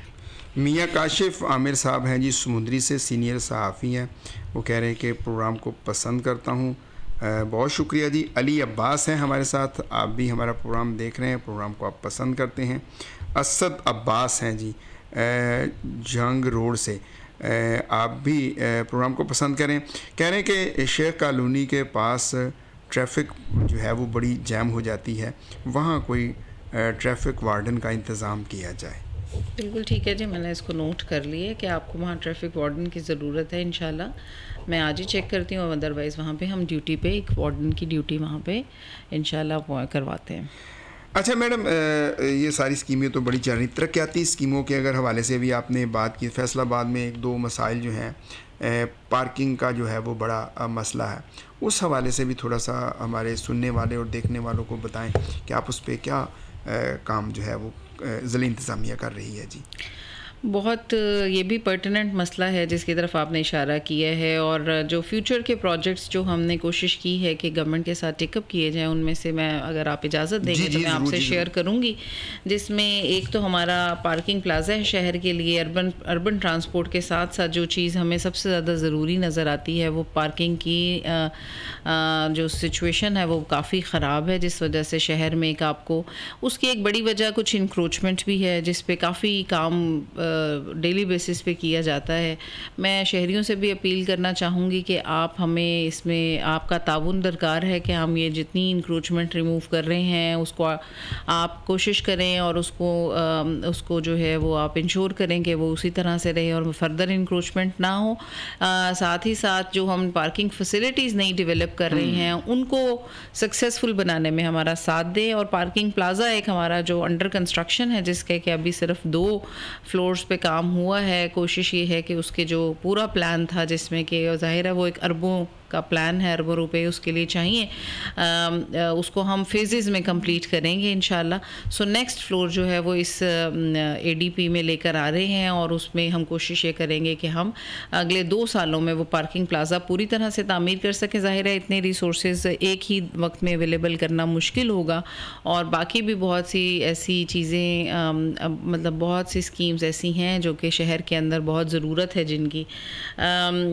मियाँ काशिफ आमिर साहब हैं जी समुंदरी से, सीनियर सहाफ़ी हैं। वो कह रहे हैं कि प्रोग्राम को पसंद करता हूँ। बहुत शुक्रिया जी। अली अब्बास हैं हमारे साथ, आप भी हमारा प्रोग्राम देख रहे हैं, प्रोग्राम को आप पसंद करते हैं। असद अब्बास हैं जी जंग रोड से, आप भी प्रोग्राम को पसंद करें। कह रहे हैं कि शेख कॉलोनी के पास ट्रैफिक जो है वो बड़ी जैम हो जाती है, वहाँ कोई ट्रैफिक वार्डन का इंतज़ाम किया जाए। बिल्कुल ठीक है जी, मैंने इसको नोट कर लिया है कि आपको वहाँ ट्रैफिक वार्डन की ज़रूरत है। इंशाल्लाह मैं आज ही चेक करती हूँ, अदरवाइज़ वहाँ पे हम ड्यूटी पे एक वार्डन की ड्यूटी वहाँ पे इंशाल्लाह करवाते हैं। अच्छा मैडम, ये सारी स्कीमें तो बड़ी चल रही, तरक्याती स्कीमों के अगर हवाले से भी आपने बात की। फैसलाबाद में 1-2 मसाइल जो हैं, पार्किंग का जो है वो बड़ा मसला है, उस हवाले से भी थोड़ा सा हमारे सुनने वाले और देखने वालों को बताएं कि आप उस पर क्या काम जो है वो ज़िला इंतज़ामिया कर रही है जी। बहुत ये भी पर्टिनेंट मसला है जिसकी तरफ आपने इशारा किया है, और जो फ्यूचर के प्रोजेक्ट्स जो हमने कोशिश की है कि गवर्नमेंट के साथ टेकअप किए जाएं, उनमें से मैं, अगर आप इजाज़त देंगे तो मैं आपसे शेयर करूंगी। जिसमें एक तो हमारा पार्किंग प्लाजा है शहर के लिए, अर्बन ट्रांसपोर्ट के साथ साथ जो चीज़ हमें सबसे ज़्यादा ज़रूरी नज़र आती है वो पार्किंग की जो सिचुएशन है वो काफ़ी ख़राब है, जिस वजह से शहर में एक आपको, उसकी एक बड़ी वजह कुछ इंक्रोचमेंट भी है जिस पे काफ़ी काम डेली बेसिस पे किया जाता है। मैं शहरियों से भी अपील करना चाहूँगी कि आप हमें इसमें, आपका ताउन दरकार है कि हम ये जितनी इंक्रोचमेंट रिमूव कर रहे हैं उसको आप कोशिश करें और उसको जो है वो आप इंश्योर करें कि वो उसी तरह से रहे और फर्दर इंक्रोचमेंट ना हो। साथ ही साथ जो हम पार्किंग फैसिलिटीज़ नहीं डेवलप कर रहे हैं उनको सक्सेसफुल बनाने में हमारा साथ दें। और पार्किंग प्लाजा एक हमारा जो अंडर कंस्ट्रक्शन है, जिसके कि अभी सिर्फ 2 फ्लोर्स पे काम हुआ है, कोशिश ये है कि उसके जो पूरा प्लान था, जिसमें कि ज़ाहिर है वो एक अरबों का प्लान है, अरबों रुपए उसके लिए चाहिए, उसको हम फेजेस में कंप्लीट करेंगे इंशाल्लाह। सो नेक्स्ट फ्लोर जो है वो इस एडीपी में लेकर आ रहे हैं और उसमें हम कोशिश ये करेंगे कि हम अगले 2 सालों में वो पार्किंग प्लाजा पूरी तरह से तामीर कर सकें। ज़ाहिर है इतने रिसोर्सेज एक ही वक्त में अवेलेबल करना मुश्किल होगा, और बाकी भी बहुत सी ऐसी चीज़ें, मतलब बहुत सी स्कीम्स ऐसी हैं जो कि शहर के अंदर बहुत ज़रूरत है जिनकी,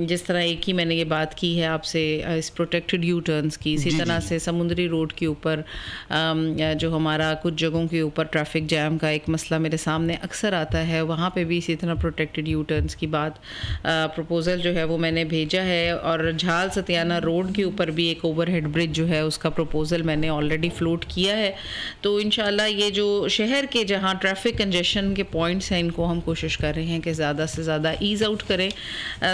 जिस तरह एक ही मैंने ये बात की है आपसे इस प्रोटेक्टेड यू टर्न्स की, इसी तरह से समुद्री रोड के ऊपर जो हमारा कुछ जगहों के ऊपर ट्रैफिक जैम का एक मसला मेरे सामने अक्सर आता है, वहाँ पे भी इसी तरह प्रोटेक्टेड यू टर्न्स की बात, प्रपोज़ल जो है वो मैंने भेजा है। और झाल सतियाना रोड के ऊपर भी एक ओवरहेड ब्रिज जो है उसका प्रपोज़ल मैंने ऑलरेडी फ्लोट किया है। तो इंशाल्लाह ये जो शहर के जहाँ ट्रैफिक कंजेशन के पॉइंट्स हैं, इनको हम कोशिश कर रहे हैं कि ज़्यादा से ज़्यादा ईज़ आउट करें।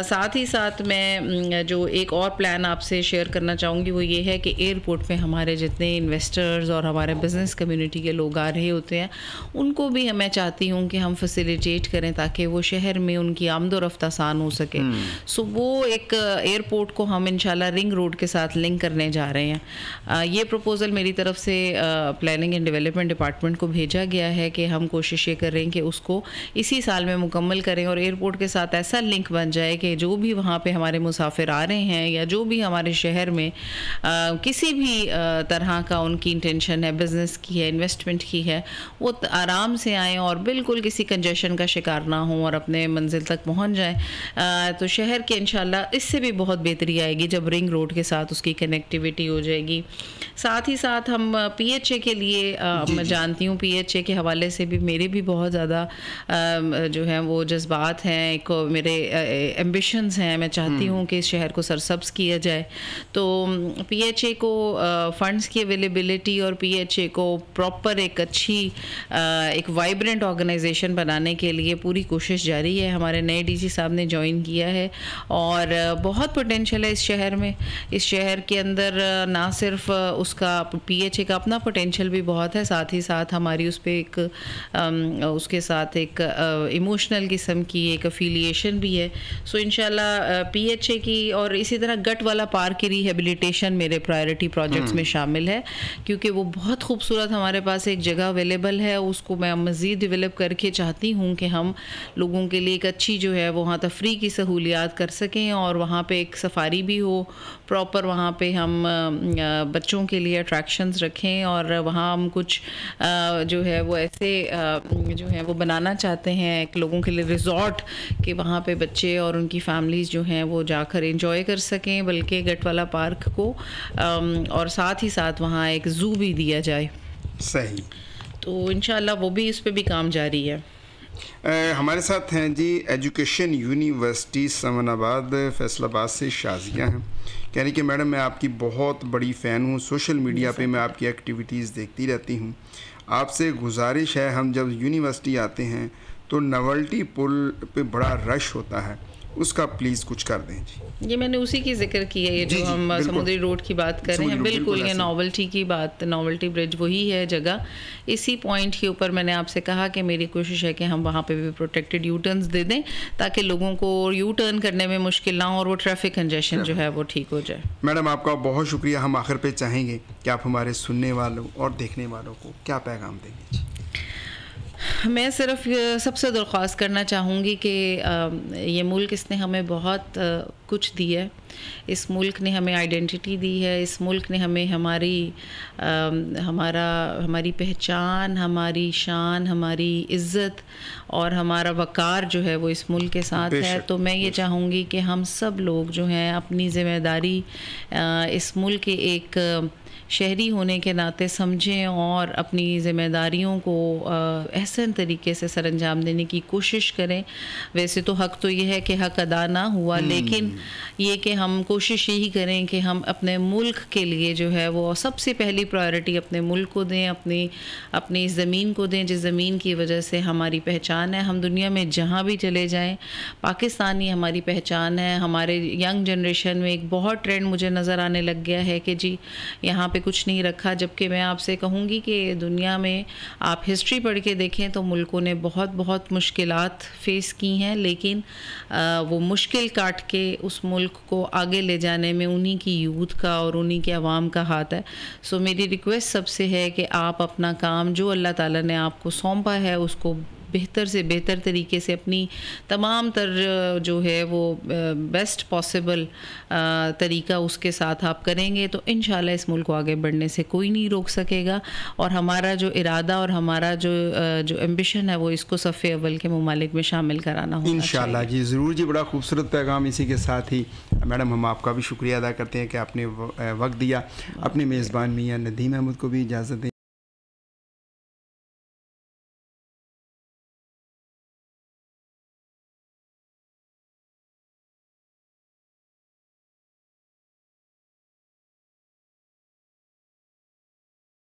साथ ही साथ मैं जो एक और प्लान आपसे शेयर करना चाहूँगी वो ये है कि एयरपोर्ट पे हमारे जितने इन्वेस्टर्स और हमारे बिज़नेस कम्युनिटी के लोग आ रहे होते हैं उनको भी मैं चाहती हूँ कि हम फैसिलिटेट करें ताकि वो शहर में उनकी आमदोरफ्त आसान हो सके। सो वो एक एयरपोर्ट को हम इंशाल्लाह रिंग रोड के साथ लिंक करने जा रहे हैं। ये प्रपोज़ल मेरी तरफ से प्लानिंग एंड डेवलपमेंट डिपार्टमेंट को भेजा गया है कि हम कोशिश ये कर रहे हैं कि उसको इसी साल में मुकम्मल करें और एयरपोर्ट के साथ ऐसा लिंक बन जाए कि जो भी वहाँ पे हमारे मुसाफिर आ रहे हैं या जो भी हमारे शहर में किसी भी तरह का उनकी इंटेंशन है, बिज़नेस की है, इन्वेस्टमेंट की है, वो आराम से आएँ और बिल्कुल किसी कंजेशन का शिकार ना हो और अपने मंजिल तक पहुँच जाएँ। तो शहर के इंशाल्लाह इससे भी बहुत बेहतरी आएगी जब रिंग रोड के साथ उसकी कनेक्टिविटी हो जाएगी। साथ ही साथ हम PHA के लिए मैं जानती हूँ PHA के हवाले से भी मेरे भी बहुत ज़्यादा जो है वो जज्बात हैं, एक मेरे एम्बिशंस हैं। मैं चाहती हूँ कि इस शहर को सरसब्ज़ किया जाए। तो PHA को फंड्स की अवेलेबिलिटी और PHA को प्रॉपर एक अच्छी एक वाइब्रेंट ऑर्गेनाइजेशन बनाने के लिए पूरी कोशिश जारी है। हमारे नए DG साहब ने ज्वाइन किया है और बहुत पोटेंशियल है इस शहर में। इस शहर के अंदर ना सिर्फ उसका PHA का अपना पोटेंशियल भी बहुत है, साथ ही साथ हमारी उस पर एक उसके साथ एक इमोशनल किस्म की एक अफिलिएशन भी है। सो इंशाल्लाह PHA की और इसी तरह गट वाला पार्क की रिहेबिलिटेशन मेरे प्रायोरिटी प्रोजेक्ट्स में शामिल है क्योंकि वो बहुत खूबसूरत हमारे पास एक जगह अवेलेबल है। उसको मैं मज़ीद डेवलप करके चाहती हूँ कि हम लोगों के लिए एक अच्छी जो है वहाँ तफरी की सहूलियात कर सकें और वहाँ पे एक सफारी भी हो प्रॉपर, वहाँ पे हम बच्चों के लिए अट्रैक्शंस रखें और वहाँ हम कुछ जो है वो ऐसे जो है वो बनाना चाहते हैं एक लोगों के लिए रिजॉर्ट कि वहाँ पे बच्चे और उनकी फैमिलीज़ जो हैं वो जाकर एंजॉय कर सकें, बल्कि गटवाला पार्क को और साथ ही साथ वहाँ एक ज़ू भी दिया जाए। सही। तो इंशाल्लाह वो भी इस पे भी काम जारी है। हमारे साथ हैं जी एजुकेशन यूनिवर्सिटी समनाबाद फैसलाबाद से शाजिया हैं। कह रही कि मैडम मैं आपकी बहुत बड़ी फ़ैन हूँ, सोशल मीडिया पे मैं आपकी एक्टिविटीज़ देखती रहती हूँ। आपसे गुजारिश है हम जब यूनिवर्सिटी आते हैं तो नवल्टी पुल पे बड़ा रश होता है, उसका प्लीज़ कुछ कर दें जी। ये मैंने उसी की जिक्र की है, ये जो हम समुद्री रोड की बात कर रहे हैं, बिल्कुल ये नॉवल्टी की बात, नॉवल्टी ब्रिज वही है जगह। इसी पॉइंट के ऊपर मैंने आपसे कहा कि मेरी कोशिश है कि हम वहाँ पे भी प्रोटेक्टेड यू टर्न्स दे दें ताकि लोगों को यू टर्न करने में मुश्किल ना हो और वो ट्रैफिक कंजेशन जो है वो ठीक हो जाए। मैडम आपका बहुत शुक्रिया। हम आखिर पे चाहेंगे कि आप हमारे सुनने वालों और देखने वालों को क्या पैगाम देंगे? मैं सिर्फ सबसे दरख्वास्त करना चाहूँगी कि ये मुल्क इसने हमें बहुत कुछ दिया है। इस मुल्क ने हमें आइडेंटिटी दी है, इस मुल्क ने हमें हमारी पहचान, हमारी शान, हमारी इज़्ज़त और हमारा वक़ार जो है वो इस मुल्क के साथ है। तो मैं ये चाहूँगी कि हम सब लोग जो हैं अपनी ज़िम्मेदारी इस मुल्क के एक शहरी होने के नाते समझें और अपनी ज़िम्मेदारियों को एहसन तरीके से सरअंजाम देने की कोशिश करें। वैसे तो हक़ तो ये है कि हक़ अदा ना हुआ, लेकिन ये कि हम कोशिश यही करें कि हम अपने मुल्क के लिए जो है वो सबसे पहली प्रायोरिटी अपने मुल्क को दें, अपनी ज़मीन को दें, जिस ज़मीन की वजह से हमारी पहचान है। हम दुनिया में जहाँ भी चले जाएँ पाकिस्तानी हमारी पहचान है। हमारे यंग जनरेशन में एक बहुत ट्रेंड मुझे नज़र आने लग गया है कि जी यहाँ पे कुछ नहीं रखा, जबकि मैं आपसे कहूँगी कि दुनिया में आप हिस्ट्री पढ़ के देखें तो मुल्कों ने बहुत बहुत मुश्किलात फ़ेस की हैं, लेकिन वो मुश्किल काट के उस मुल्क को आगे ले जाने में उन्हीं की यूथ का और उन्हीं के अवाम का हाथ है। सो मेरी रिक्वेस्ट सबसे है कि आप अपना काम जो अल्लाह ताला ने आपको सौंपा है उसको बेहतर से बेहतर तरीके से अपनी तमाम तर जो है वो बेस्ट पॉसिबल तरीका उसके साथ आप करेंगे तो इंशाल्लाह इस मुल्क को आगे बढ़ने से कोई नहीं रोक सकेगा। और हमारा जो इरादा और हमारा जो एम्बिशन है वो इसको सफ़े अव्वल के मुमालिक में शामिल कराना होगा इंशाल्लाह जी। ज़रूर जी, बड़ा खूबसूरत पैगाम। इसी के साथ ही मैडम हम आपका भी शुक्रिया अदा करते हैं कि आपने वक्त दिया। अपने मेज़बान मियां नदीम अहमद को भी इजाज़त दें।